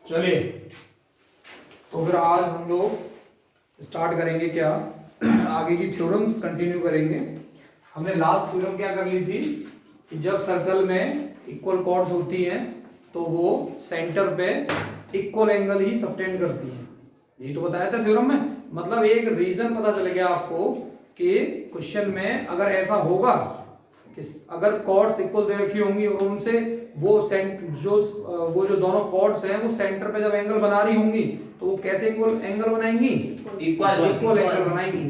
चलिए, तो फिर आज हम लोग स्टार्ट करेंगे क्या, आगे की थ्योरम्स कंटिन्यू करेंगे। हमने लास्ट थ्योरम क्या कर ली थी कि जब सर्कल में इक्वल कॉर्ड्स होती हैं तो वो सेंटर पे इक्वल एंगल ही सबटेंड करती हैं। यही तो बताया था थ्योरम में। मतलब एक रीजन पता चल गया आपको कि क्वेश्चन में अगर ऐसा होगा कि अगर कॉर्ड्स इक्वल दे रखी होंगी और उनसे वो जो दोनों कॉर्ड्स हैं वो सेंटर पे जब एंगल बना रही होंगी तो वो कैसे इक्वल एंगल बनाएंगी, इक्वल एंगल बनाएंगी।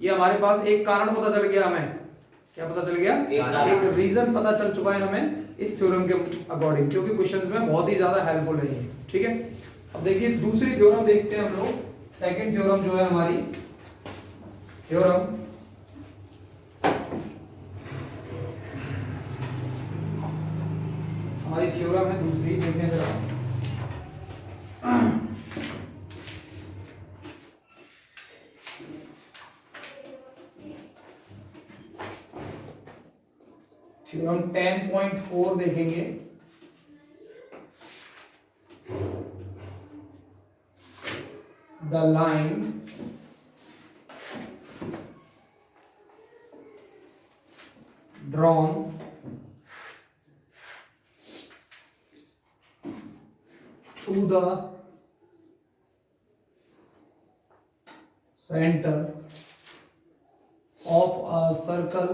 ये हमारे पास एक कारण पता चल गया हमें। क्या पता चल गया? एक रीजन पता चल चुका है हमें इस थ्योरम के अकॉर्डिंग, क्योंकि क्वेश्चंस में बहुत ही ज्यादा हेल्पफुल है ये। ठीक है, अब देखिए दूसरी थ्योरम देखते हैं हम लोग। सेकंड थ्योरम जो है हमारी थ्योरम है दूसरी, देखें जरा। थ्योरम 10.4 देखेंगे। The line drawn through the center of a circle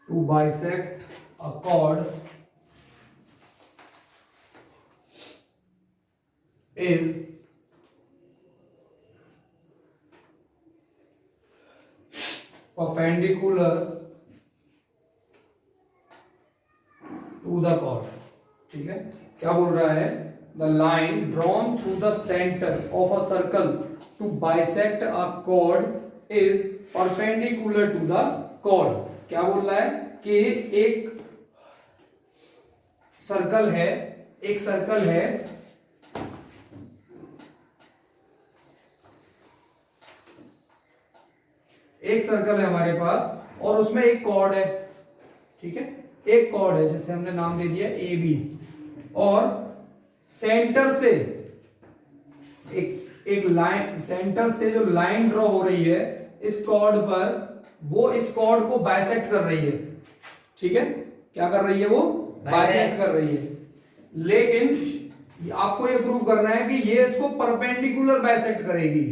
to bisect a chord is perpendicular to the chord। ठीक है, क्या बोल रहा है? The line drawn through the centre of a circle to bisect a chord is perpendicular to the chord। क्या बोल रहा है कि एक सर्कल है, एक सर्कल है, एक सर्कल है हमारे पास और उसमें एक कॉर्ड है। ठीक है, एक कॉर्ड है, जैसे हमने नाम दे दिया ए बी, और सेंटर से एक लाइन, सेंटर से जो लाइन ड्रॉ हो रही है इस कॉर्ड पर, वो इस कॉर्ड को बाइसेक्ट कर रही है। ठीक है, क्या कर रही है? वो बाइसेक्ट कर रही है। लेकिन आपको ये प्रूव करना है कि ये इसको परपेंडिकुलर बाइसेक्ट करेगी।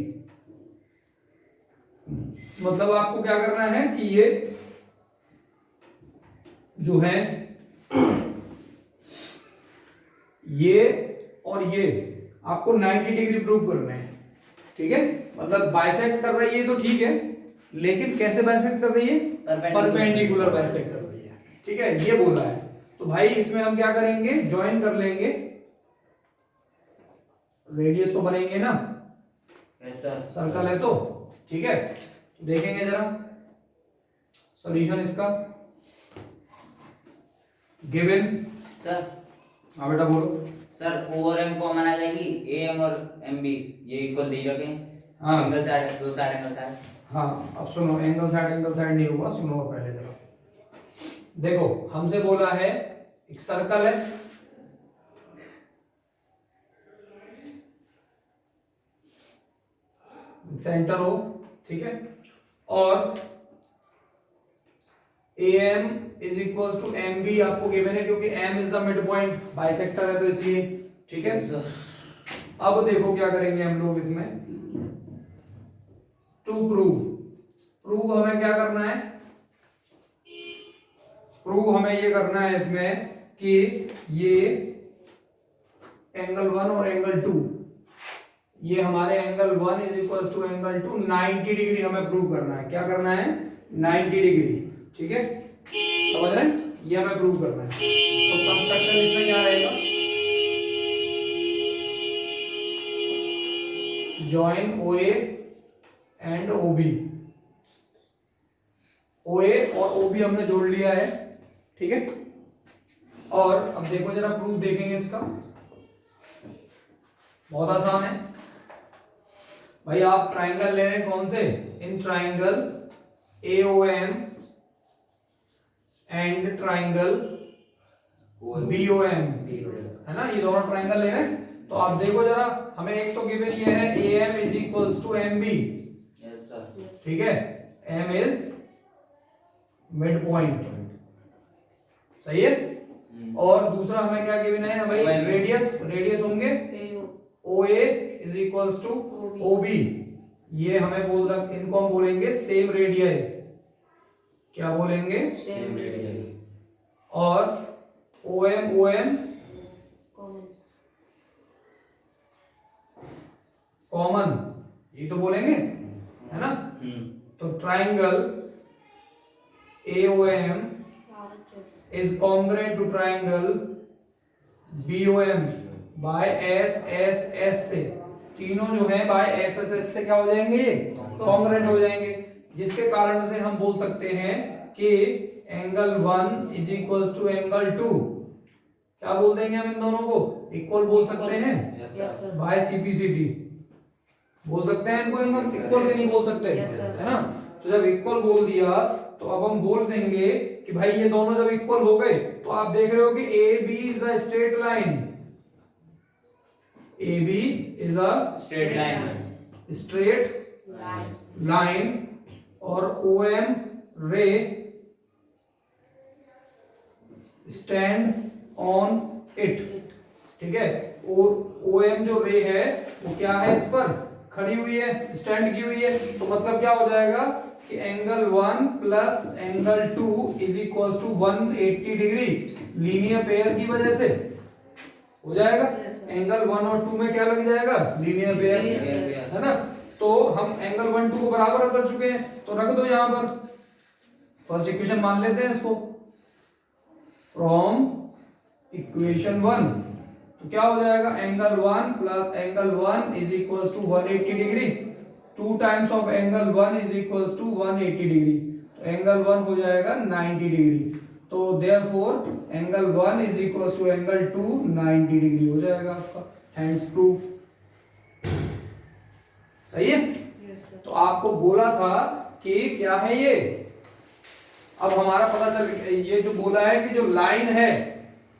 मतलब आपको क्या करना है कि ये जो है, ये और ये आपको 90 डिग्री प्रूव करना है। ठीक है, मतलब बाइसेक्ट कर रही है तो ठीक है, लेकिन कैसे बाइसेक्ट कर रही है? परपेंडिकुलर बाइसेक्ट कर रही है। ठीक है, ये बोला है। तो भाई इसमें हम क्या करेंगे? ज्वाइन कर लेंगे, रेडियस तो बनेंगे ना, सर्कल है तो। ठीक है, देखेंगे जरा सॉल्यूशन इसका। Given sir. हाँ बेटा बोलो। सर ओ और एम कॉमन आ जाएगी, ए एम और एम बी ये इक्वल दे रखे हैं। हाँ, एंगल साइड, दो साइड एंगल साइड। हाँ, अब सुनो, एंगल साइड नहीं होगा, सुनो पहले जरा। देखो हमसे बोला है एक सर्कल है, सेंटर हो, ठीक है, और AM is equal to M B आपको गिवन है, क्योंकि M is the mid point, bisector है तो इसलिए। ठीक है, अब देखो क्या करेंगे हम लोग इसमें। टू प्रूव हमें क्या करना है? प्रूव हमें ये करना है इसमें कि ये एंगल 1 और एंगल 2, ये हमारे angle 1 is equal to angle 2 90 degree हमें प्रूव करना है। क्या करना है? 90 डिग्री। ठीक है, समझ रहे हैं? ये हमें प्रूव करना है। तो कंस्ट्रक्शन इसमें क्या रहेगा? Join OA and OB। OA और OB हमने जोड़ लिया है। ठीक है, और अब देखो जरा प्रूफ देखेंगे इसका, बहुत आसान है भाई। आप ट्राइंगल ले रहे हैं, कौन से? In triangle AOM and triangle BOM, है ना, ये दोनों ट्राइंगल ले रहे हैं। तो आप देखो जरा, हमें एक तो गिवन ये है AM is equals to MB, yes sir, ठीक है, M इज मिड पॉइंट, सही है। और दूसरा हमें क्या गिवन है भाई, रेडियस होंगे OA is equals to OB, ये हमें इनको हम बोलेंगे सेम रेडियस, क्या बोलेंगे, सेम रेडियस, और OM कॉमन, ये तो बोलेंगे, है ना। तो triangle AOM is congruent to triangle BOM by SSS से, तीनों जो हैं by SSS से क्या हो जाएंगे, ये कॉन्ग्रुएंट हो जाएंगे, जिसके कारण से हम बोल सकते हैं कि angle 1 is equals to angle 2, क्या बोल देंगे हम इन दोनों को, इक्वल बोल सकते हैं बाय CPCT, बोल सकते हैं इनको इक्वल के नहीं बोल सकते, है ना। तो जब इक्वल बोल दिया तो अब हम बोल देंगे कि भाई ये दोनों जब इक्वल हो गए तो आप देख रहे हो कि AB is a straight line, AB is a straight line, और OM रे स्टैंड ऑन इट, ठीक है। OM जो रे है वो क्या है, इस पर खड़ी हुई है, स्टैंड की हुई है, तो मतलब क्या हो जाएगा कि angle 1 plus angle 2 is equals to 180 degree, linear pair की वजह से हो जाएगा। एंगल 1 और 2 में क्या लग जाएगा, लीनियर पेयर, है ना। तो हम एंगल 1 2 को बराबर कर चुके हैं, तो रख दो यहां पर, फर्स्ट इक्वेशन मान लेते हैं इसको, फ्रॉम इक्वेशन 1, तो क्या हो जाएगा, angle 1 plus angle 1 is equals to 180 degree, 2 times of angle 1 is equals to 180 degree, तो एंगल 1 हो जाएगा 90 डिग्री, तो therefore angle 1 is equals to angle 2 90 degree हो जाएगा आपका, हैंड्स प्रूफ, सही है। तो आपको बोला था कि क्या है ये, अब हमारा पता चल, ये जो बोला है कि जो लाइन है,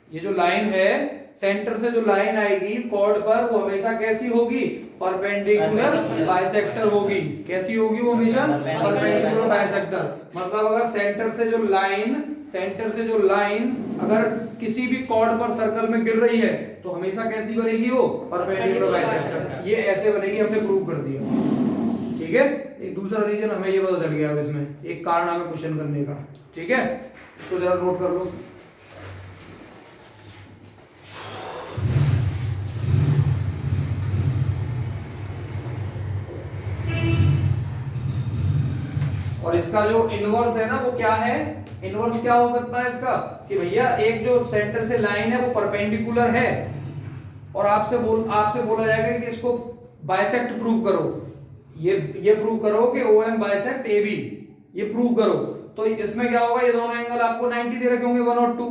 ये जो लाइन है सेंटर से जो लाइन आएगी कॉर्ड पर, वो हमेशा कैसी होगी, परपेंडिकुलर बाइसेक्टर होगी, कैसी होगी वो हमेशा, परपेंडिकुलर बाइसेक्टर, मतलब अगर सेंटर से जो लाइन अगर किसी भी कॉर्ड पर सर्कल में गिर रही है तो हमेशा कैसी बनेगी वो, परपेंडिकुलर बाइसेक्टर, ये ऐसे बनेगी, हमने प्रूव कर दिया, ठीक है। एक दूसरा रीजन हमें ये पता चल गया अब इसमें, एक कारण हमें क्वेश्चन करने का, ठीक है, इसको जरा नोट कर लो। और इसका जो इनवर्स है ना वो क्या है, इनवर्स क्या हो सकता है इसका, कि भैया एक जो सेंटर से लाइन है वो परपेंडिकुलर है, और आपसे बोला जाएगा कि इसको बाइसेक्ट प्रूव करो, ये प्रूव करो कि OM बाइसेक्ट AB, ये प्रूव करो, तो इसमें क्या होगा, ये दोनों एंगल आपको 90 दे रखे होंगे, 1 और 2,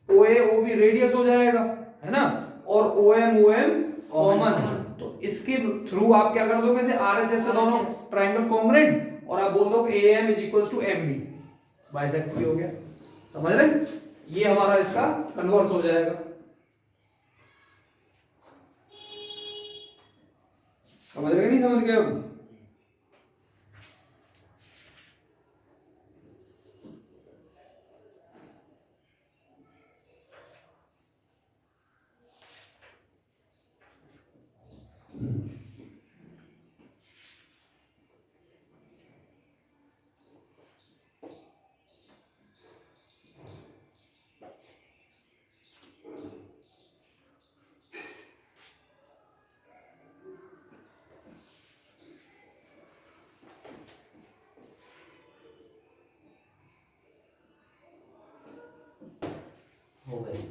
OA OB रेडियस हो जाएगा, है ना, और OM कॉमन, तो इसके थ्रू आप क्या कर दोगे, जैसे RHS से दोनों ट्राइंगल कॉन्ग्रुएंट, और आप बोल दो AM is equals to MB, bisect भी हो गया, समझ रहे, ये हमारा इसका कन्वर्स हो जाएगा, समझ रहे नहीं समझ गए अब। हो गई।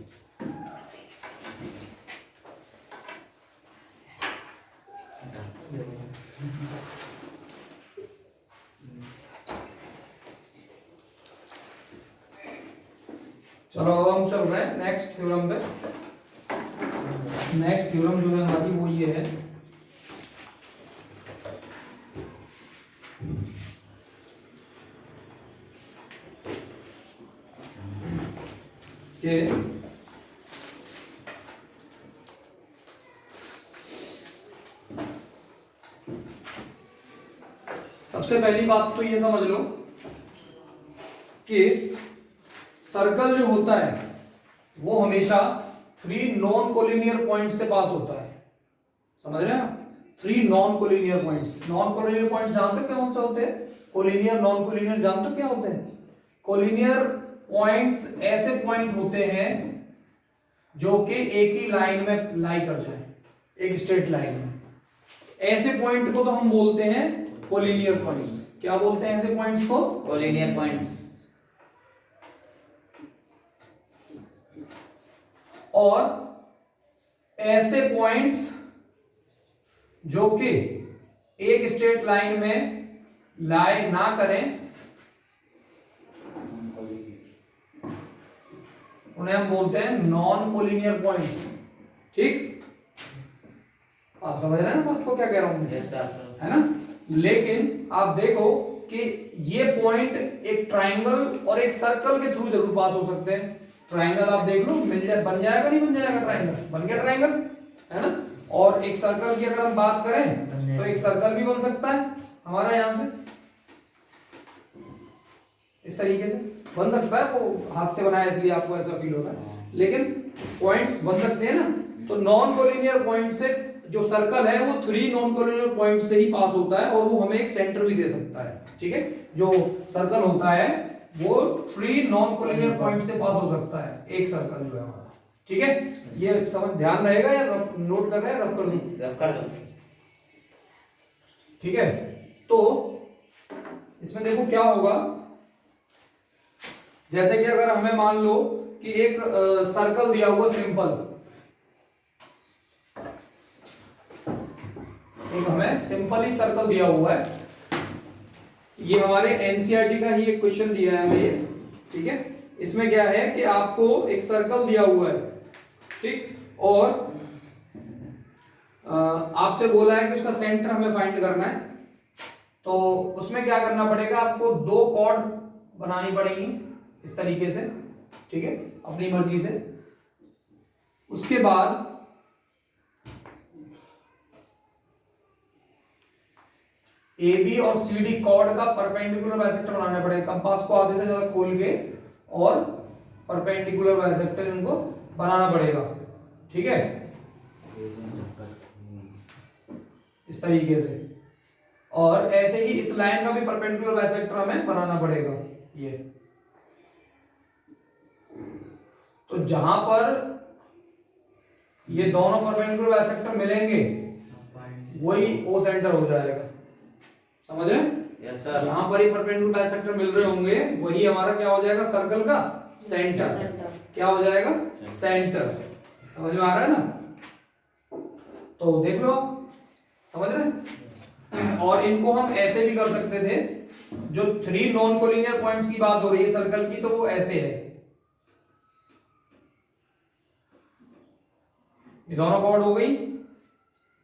चलो अब हम चल रहे हैं नेक्स्ट थ्योरम पे। नेक्स्ट थ्योरम जो है हमारी वो ये है कि सबसे पहली बात तो ये समझ लो कि सर्कल जो होता है वो हमेशा 3 नॉन कोलिनियर पॉइंट से पास होता है। समझ रहे हैं आप? 3 non collinear points. Non collinear points जानते हो कौन से होते हैं? कोलिनियर, नॉन कोलिनियर जानते हो क्या होते हैं? कोलिनियर पॉइंट्स ऐसे पॉइंट होते हैं जो कि एक ही लाइन में लाई कर जाए, एक स्ट्रेट लाइन में। ऐसे पॉइंट को तो हम बोलते हैं कोलिनियर पॉइंट्स। क्या बोलते हैं ऐसे पॉइंट्स को? Collinear points. और ऐसे पॉइंट्स जो कि एक स्ट्रेट लाइन में लाई ना करें उन्हें हम बोलते हैं नॉन कोलिनियर पॉइंट्स। ठीक, आप समझ रहे हैं ना बात को, क्या कह रहा हूं मैं? Yes sir. है ना? लेकिन आप देखो कि ये पॉइंट एक ट्राइंगल और एक सर्कल के थ्रू जरूर पास हो सकते हैं। ट्राइंगल आप देख लो, मिल जाए, बन जाएगा नहीं बन जाएगा? ट्राइंगल बन गया, ट्राइंगल, है ना? और एक सर्कल की अगर हम बात करें तो एक सर्कल भी बन सकता है हमारा, यहां से इस तरीके से बन सकता है। वो हाथ से बनाया इसलिए आपको ऐसा फील होगा, लेकिन पॉइंट्स बन सकते हैं ना। तो नॉन कोलिनियर पॉइंट से जो सर्कल है वो 3 नॉन कोलिनियर पॉइंट से ही पास होता है, और वो हमें एक सेंटर भी दे सकता है। ठीक है, जो सर्कल होता है वो 3 नॉन कोलिनियर पॉइंट से पास हो सकता है, एक सर्कल जो है हमारा। ठीक है, ये समझ ध्यान रहेगा या रफ नोट कर रहे हैं? रफ कर दूं? रफ कर दो। ठीक है, तो इसमें देखो क्या होगा। जैसे कि अगर हमें मान लो कि एक सर्कल दिया हुआ सिंपल, एक हमें सिंपल ही सर्कल दिया हुआ है। ये हमारे एनसीईआरटी का ही एक क्वेश्चन दिया है हमें ये। ठीक है, इसमें क्या है कि आपको एक सर्कल दिया हुआ है, ठीक, और आपसे बोला है कि उसका सेंटर हमें फाइंड करना है। तो उसमें क्या करना पड़ेगा? आपको 2 कॉर्ड बनानी पड़ेंगी इस तरीके से, ठीक है, अपनी मर्जी से। उसके बाद ए बी और सी डी कॉर्ड का परपेंडिकुलर बाइसेक्टर बनाना पड़ेगा। कंपास को आधे से ज्यादा खोल के और परपेंडिकुलर बाइसेक्टर इनको बनाना पड़ेगा। ठीक है, इस तरीके से। और ऐसे ही इस लाइन का भी परपेंडिकुलर बाइसेक्टर हमें बनाना पड़ेगा। ये तो जहां पर ये दोनों परपेंडिकुलर बाइसेक्टर मिलेंगे वही ओ सेंटर हो जाएगा। समझ रहे हैं? Yes sir. जहां पर ही परपेंडिकुलर बाइसेक्टर मिल रहे होंगे वही हमारा क्या हो जाएगा? सर्कल का सेंटर। क्या हो जाएगा? सेंटर। समझ में आ रहा है ना? तो देख लो, समझ रहे हैं? और इनको हम ऐसे भी कर सकते थे। जो 3 नॉन कोलिनियर पॉइंट्स की बात हो रही है सर्कल की, तो वो ऐसे है। ये दोनों कॉर्ड हो गई,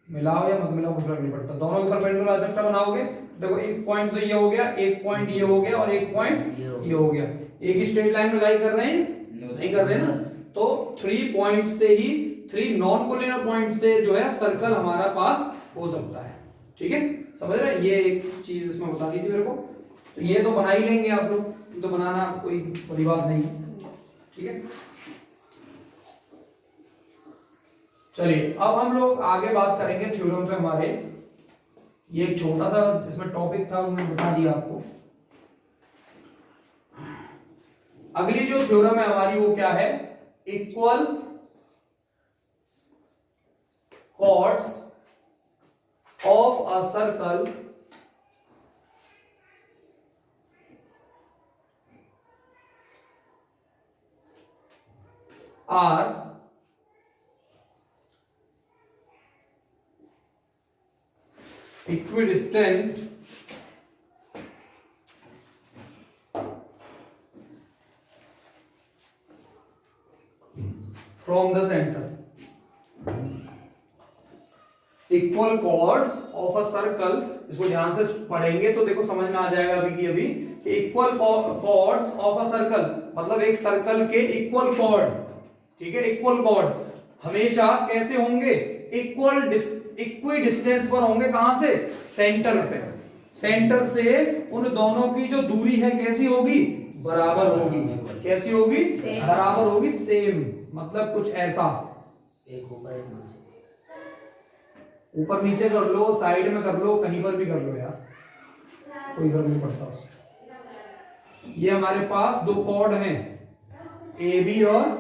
मिलाओ या मत मिलाओ कुछ फर्क नहीं पड़ता। दोनों के परपेंडिकुलर बाइसेक्टर बनाओगे, देखो एक पॉइंट तो ये हो गया, एक पॉइंट ये हो गया, और एक पॉइंट ये हो गया। एक ही स्ट्रेट लाइन में लाई कर रहे हैं? नहीं कर रहे हैं ना। तो 3 पॉइंट से ही, 3 नॉन कोलिनियर पॉइंट से जो है सर्कल हमारा पास हो सकता है। ठीक है, समझ रहे हैं? ये एक चीज इसमें बता दी थी मेरे को। तो ये तो बना ही लेंगे आप लोग, तो बनाना कोई बड़ी बात नहीं है। ठीक है, चलिए अब हम लोग आगे बात करेंगे थ्योरम पे हमारे। ये एक छोटा सा इसमें टॉपिक था, उन्होंने बता दिया आपको। अगली जो थ्योरम है हमारी वो क्या है? Equal chords of a circle are equidistant from the center. Equal chords of a circle इसको ध्यान से पढ़ेंगे तो देखो समझ में आ जाएगा अभी की अभी। Equal chords of a circle, मतलब एक सर्कल के इक्वल कॉर्ड, ठीक है, इक्वल कॉर्ड हमेशा कैसे होंगे, इक्वी डिस्टेंस पर होंगे। कहां से, सेंटर पे, सेंटर से उन दोनों की जो दूरी है कैसी होगी, बराबर होगी। कैसी होगी, बराबर होगी, सेम, मतलब कुछ ऐसा। एक ऊपर एक नीचे, ऊपर नीचे कर लो, साइड में कर लो, कहीं पर भी कर लो यार, कोई फर्क नहीं पड़ता उससे। ये हमारे पास दो कॉर्ड हैं, ए बी और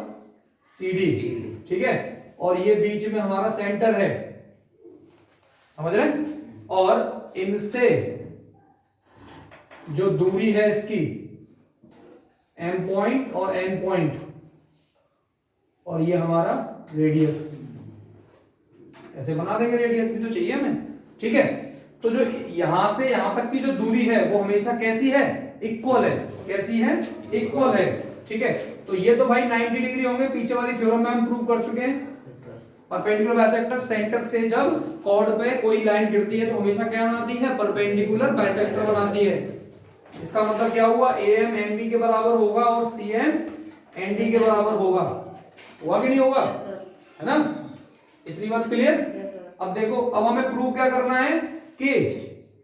सी डी, ठीक है, और ये बीच में हमारा सेंटर है, समझ रहे हैं? और इनसे जो दूरी है इसकी, एम पॉइंट और एन पॉइंट, और ये हमारा रेडियस, ऐसे बना देंगे, रेडियस भी तो चाहिए हमें, ठीक है। तो जो यहां से यहां तक की जो दूरी है वो हमेशा कैसी है, इक्वल है। कैसी है, इक्वल है, ठीक है। तो ये तो भाई 90 डिग्री होंगे, पीछे वाली थ्योरम में हम प्रूव कर चुके हैं। परपेंडिकुलर बाइसेक्टर, सेंटर से जब कॉर्ड पे कोई लाइन गिरती है तो हमेशा क्या बनाती है, परपेंडिकुलर बाइसेक्टर बनाती है। इसका मतलब क्या हुआ, AM MB के बराबर होगा और CM ND के बराबर होगा। हुआ कि नहीं होगा, है ना? इतनी बात क्लियर? अब देखो, अब हमें प्रूव क्या करना है कि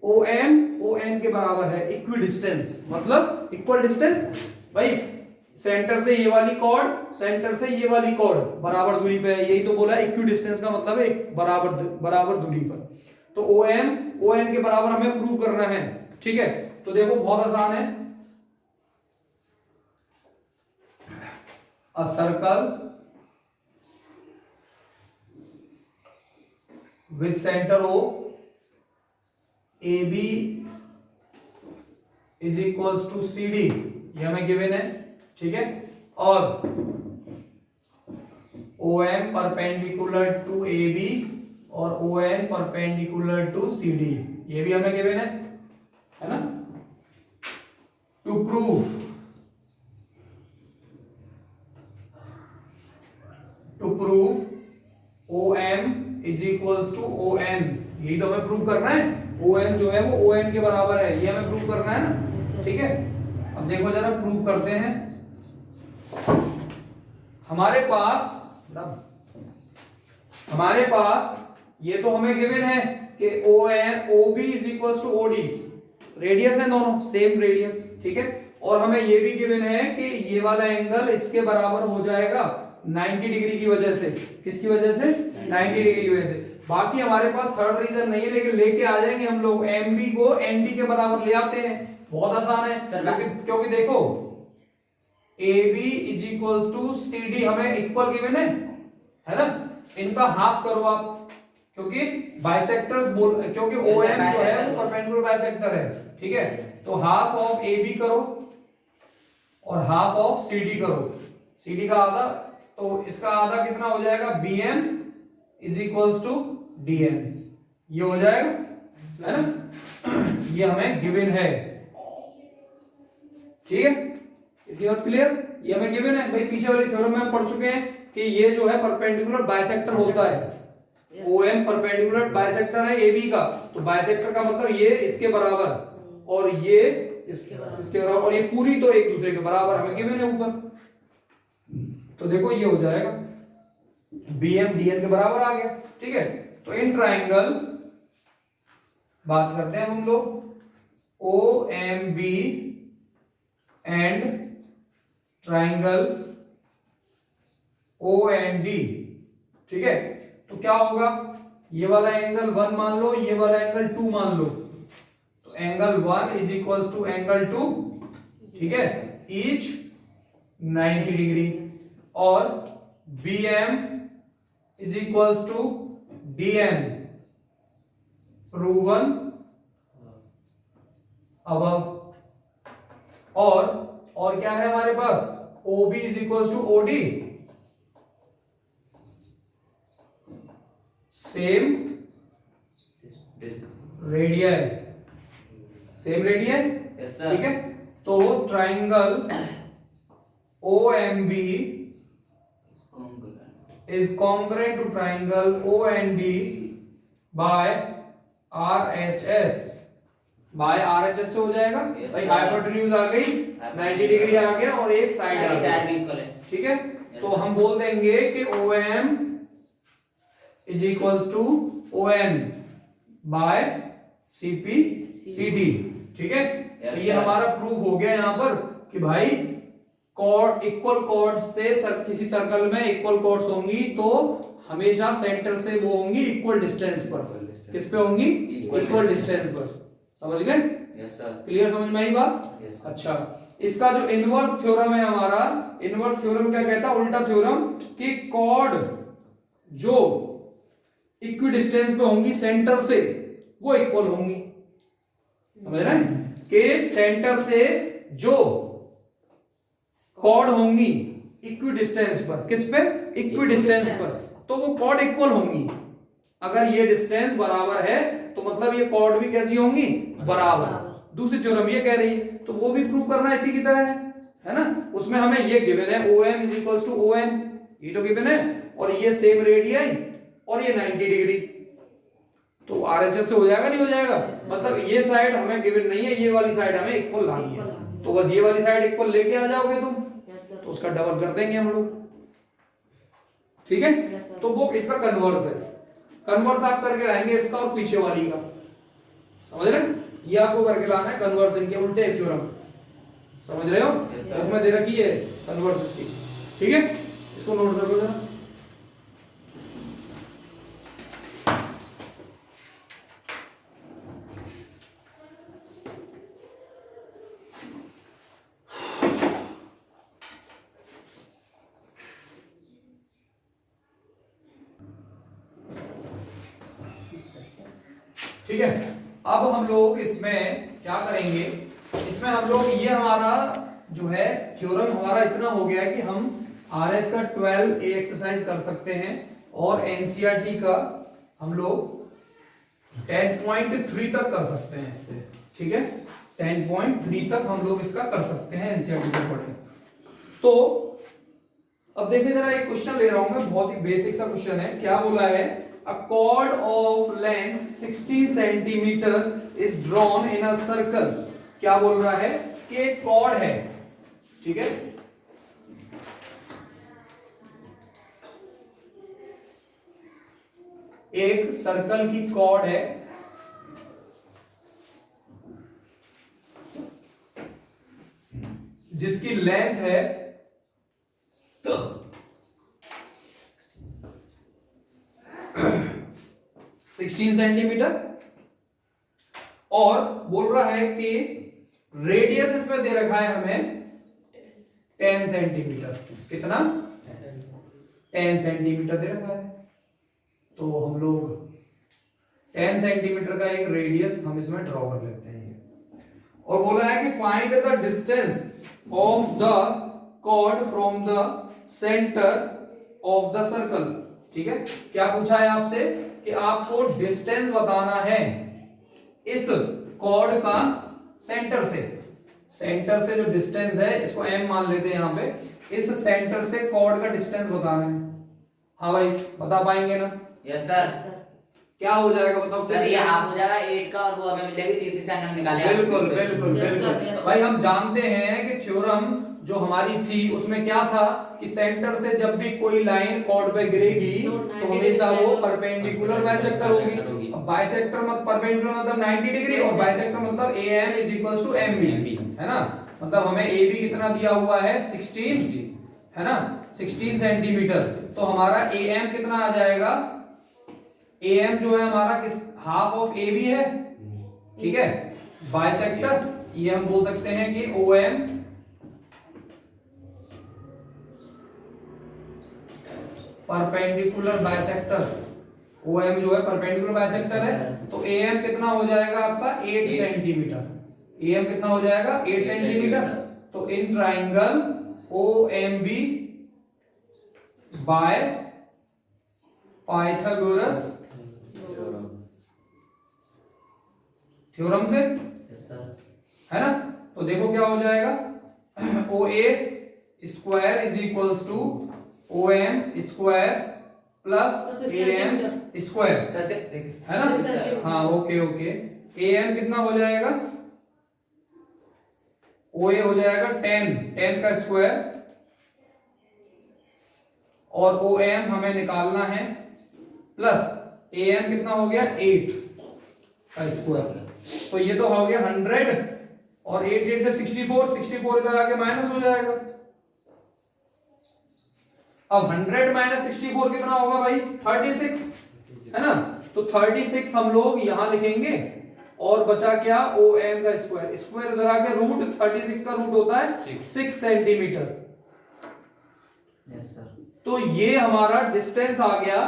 OM ON के बराबर है, इक्वी डिस्टेंस, मतलब इक्वल डिस्टेंस। भाई सेंटर से ये वाली कॉर्ड, सेंटर से ये वाली कॉर्ड बराबर दूरी पे है, यही तो बोला है इक्वी डिस्टेंस का मतलब है बराबर दूरी पर। तो OM ON के बराबर हमें प्रूव करना है, ठीक है। तो देखो बहुत आसान है, a circle with centre O, AB is equals to CD, ये हमें गिवन है, ठीक है। और OM परपेंडिकुलर टू AB और ON परपेंडिकुलर टू CD, ये भी हमें गिवन है ना। To prove OM is equals to ON, यही तो हमें प्रूव करना है। OM जो है वो ON के बराबर है, ये हमें प्रूव करना है ना, ठीक है। अब देखो जरा प्रूव करते हैं। हमारे पास ये तो हमें गिवन है कि OB is equals to OD, radius है दोनों, सेम रेडियस, ठीक है। और हमें ये भी गिवन है कि ये वाला एंगल इसके बराबर हो जाएगा 90 डिग्री की वजह से। किसकी वजह से, 90 डिग्री की वजह से। बाकी हमारे पास थर्ड रीजन नहीं है, लेकिन लेके आ जाएंगे हम लोग, MB को ND के बराबर ले आते हैं, बहुत आसान है। क्योंकि देखो AB is equals to CD हमें इक्वल गिवन है ना। इनका हाफ करो आप, क्योंकि बाइसेक्टर्स क्योंकि OM जो है वो परपेंडिकुलर बाइसेक्टर है, ठीक है। तो हाफ ऑफ AB करो और हाफ ऑफ CD करो, CD का आधा, तो इसका आधा कितना हो जाएगा, BM is equals to DN, ये हो जाएगा, है ना। ये हमें गिवन है, ठीक है। इतनी बात क्लियर, ये हमें गिवन है भाई। पीछे वाली थ्योरम में हम पढ़ चुके हैं कि ये जो है परपेंडिकुलर बाइसेक्टर होता है, OM परपेंडिकुलर बाइसेक्टर है AB का, तो बाइसेक्टर का मतलब ये इसके बराबर और ये इसके बराबर, और ये पूरी तो एक दूसरे के बराबर हमें गिवन है ऊपर। तो देखो ये हो जाएगा BM DN के बराबर आ गया, ठीक है। तो इन ट्राइंगल बात करते हैं हम लोग OMB एंड ट्राइंगल OND, ठीक है। तो क्या होगा, ये वाला एंगल 1 मान लो, ये वाला एंगल 2 मान लो, तो angle 1 is equals to angle 2, ठीक है, ईच 90 डिग्री। और BM is equals to DN, proven above. और क्या है हमारे पास, OB is equals to OD, same radius, same radius, ठीक है। तो triangle OMB is congruent to triangle OND by RHS by RHS से हो जाएगा। Yes, भाई sir. हाइपोटेन्यूज आ गई, 90 डिग्री आ गया और एक साइड आ साइड गई, इक्वल है। ठीक है। Yes, तो sir. हम बोल देंगे कि OM is equals to ON by CP CD, ठीक है। Yes, तो ये sir. हमारा प्रूफ हो गया यहाँ पर कि भाई कॉर्ड इक्वल कॉर्ड से किसी सर्कल में इक्वल कॉर्ड्स होंगी तो हमेशा सेंटर से वो होंगी इक्वल डिस्टेंस पर। किस पे होंगी? इक्वल डिस्टेंस पर। समझ गए? Yes sir. क्लियर, समझ में आई बात? Yes, अच्छा, इसका जो इनवर्स थ्योरम है हमारा, इनवर्स थ्योरम क्या कहता है? उल्टा थ्योरम कि कॉर्ड जो इक्वी डिस्टेंस पे होंगी सेंटर से वो इक्वल होंगी। समझ रहे हैं कि सेंटर से जो कॉर्ड होंगी इक्वी डिस्टेंस पर, किस पे? इक्वी डिस्टेंस पर, तो वो कॉर्ड इक्वल होंगी। अगर ये डिस्टेंस बराबर है तो मतलब ये कॉर्ड भी कैसी होंगी? बराबर। दूसरी थ्योरम ये कह रही है, तो वो भी प्रूव करना इसी की तरह है ना। उसमें हमें ये गिवन है OM is equals to ON, ये तो गिवन है, और ये सेम रेडियस और ये 90 डिग्री, तो RHS से हो जाएगा नहीं हो जाएगा? मतलब ये साइड हमें गिवन नहीं है, ये वाली साइड हमें इक्वल लानी है, तो बस ये वाली साइड इक्वल लेके आ जाओगे तुम, तो उसका डबल कर देंगे हम लोग, ठीक है। तो वो इसका कन्वर्स है, कन्वर्स आप करके लाएंगे इसका और पीछे वाली का, समझ रहे हैं? ये आपको करके लाना है कन्वर्स, इनके उल्टे थ्योरम, समझ रहे हो? इसमें दे रखी है कन्वर्स इसकी, ठीक है। इसको नोट कर लो जरा। ठीक है, अब हम लोग इसमें क्या करेंगे, इसमें हम लोग ये हमारा जो है थ्योरम हमारा इतना हो गया है कि हम RS का 12A एक्सरसाइज कर सकते हैं और NCERT का हम लोग 10.3 तक कर सकते हैं इससे, ठीक है। 10.3 तक हम लोग इसका कर सकते हैं NCERT के अकॉर्डिंग। तो अब देखिए जरा एक क्वेश्चन ले रहा हूं मैं, बहुत ही बेसिक सा क्वेश्चन है। क्या बोला है? A chord of length 16 centimeter is drawn in a circle। क्या बोल रहा है कि एक कॉर्ड है, ठीक है, एक सर्कल की कॉर्ड है, जिसकी लेंथ है 16 सेंटीमीटर, और बोल रहा है कि रेडियस इसमें दे रखा है हमें 10 सेंटीमीटर। कितना? 10 सेंटीमीटर दे रखा है। तो हम लोग 10 सेंटीमीटर का एक रेडियस हम इसमें ड्रॉ कर लेते हैं, और बोला है कि find the distance of the chord from the centre of the circle, ठीक है। क्या पूछा है आपसे कि आपको डिस्टेंस बताना है इस कॉर्ड का सेंटर से, सेंटर से जो डिस्टेंस है इसको m मान लेते हैं यहाँ पे, इस सेंटर से कॉर्ड का डिस्टेंस बताना है। हाँ भाई, बता पाएंगे ना? Yes sir. क्या हो जाएगा बताओ? सर ये हाफ हो जाएगा 8 का, और वो हमें मिलेगी तीसरी से हम निकाले। बिल्कुल बिल्कुल बिल्कुल भाई, हम जानते हैं कि थ्योरम जो हमारी थी उसमें क्या था कि सेंटर से जब भी कोई लाइन कॉर्ड पे गिरेगी तो हमेशा वो परपेंडिकुलर बाइसेक्टर होगी। अब बाइसेक्टर मतलब परपेंडिकुलर मतलब 90 डिग्री, और बाइसेक्टर मतलब AM is equals to MB, है ना। मतलब हमें AB कितना दिया हुआ है? 16, है ना, 16 सेंटीमीटर। तो हमारा AM कितना आ जाएगा? AM जो है हमारा किस हाफ ऑफ AB है, ठीक है। बाइसेक्टर ये हम बोल सकते हैं कि OM परपेंडिकुलर बाइसेक्टर, OM जो है परपेंडिकुलर बाइसेक्टर है, तो AM कितना हो जाएगा आपका? 8 सेंटीमीटर। AM कितना हो जाएगा? 8 सेंटीमीटर। तो in triangle OMB by Pythagoras theorem से, है ना। तो देखो क्या हो जाएगा, OA square is equals to OM square plus A M square, sir 6 है ना? हाँ ओके ओके, ए एम कितना हो जाएगा, ओ ए हो जाएगा 10 का स्क्वायर, और ओ एम हमें निकालना है, प्लस ए एम कितना हो गया 8 का स्क्वायर, तो ये तो हो गया 100, और 8 से 64 इधर आके माइनस हो जाएगा। अब 100 माइनस 64 कितना होगा भाई, 36, है ना? तो 36 हम लोग यहां लिखेंगे, और बचा क्या, ओ एम का स्क्वायर, स्क्वायर इधर आके रूट 36 का रूट होता है 6 सेंटीमीटर। Yes sir. तो ये हमारा डिस्टेंस आ गया,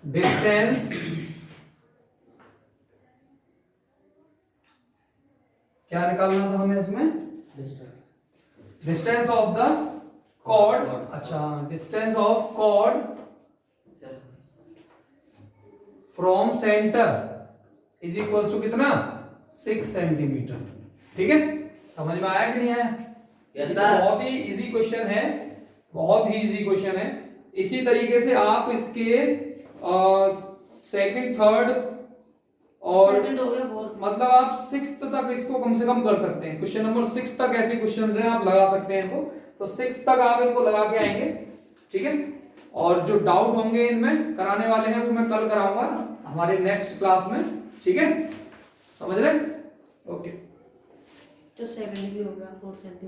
डिस्टेंस क्या निकालना था हमें इसमें, डिस्टेंस ऑफ द कॉर्ड, अच्छा distance of chord from centre is equal to कितना, 6 सेंटीमीटर। ठीक है, समझ में आया कि नहीं आया? यस ये सर। बहुत ही इजी क्वेश्चन है, बहुत ही इजी क्वेश्चन है। इसी तरीके से आप इसके सेकंड, थर्ड और सेकंड हो गया, फोर्थ, मतलब आप 6th तक इसको कम से कम कर सकते हैं। क्वेश्चन नंबर 6 तक ऐसे क्वेश्चंस हैं, आप लगा सकते हैं इनको, तो 6 तक आप इनको लगा के आएंगे। ठीक है, और जो डाउट होंगे इनमें कराने वाले हैं वो मैं कल कराऊंगा हमारे नेक्स्ट क्लास में। ठीक है, समझ रहे? ओके। तो सेकंड भी हो गया, फोर्थ सेंटीमीटर।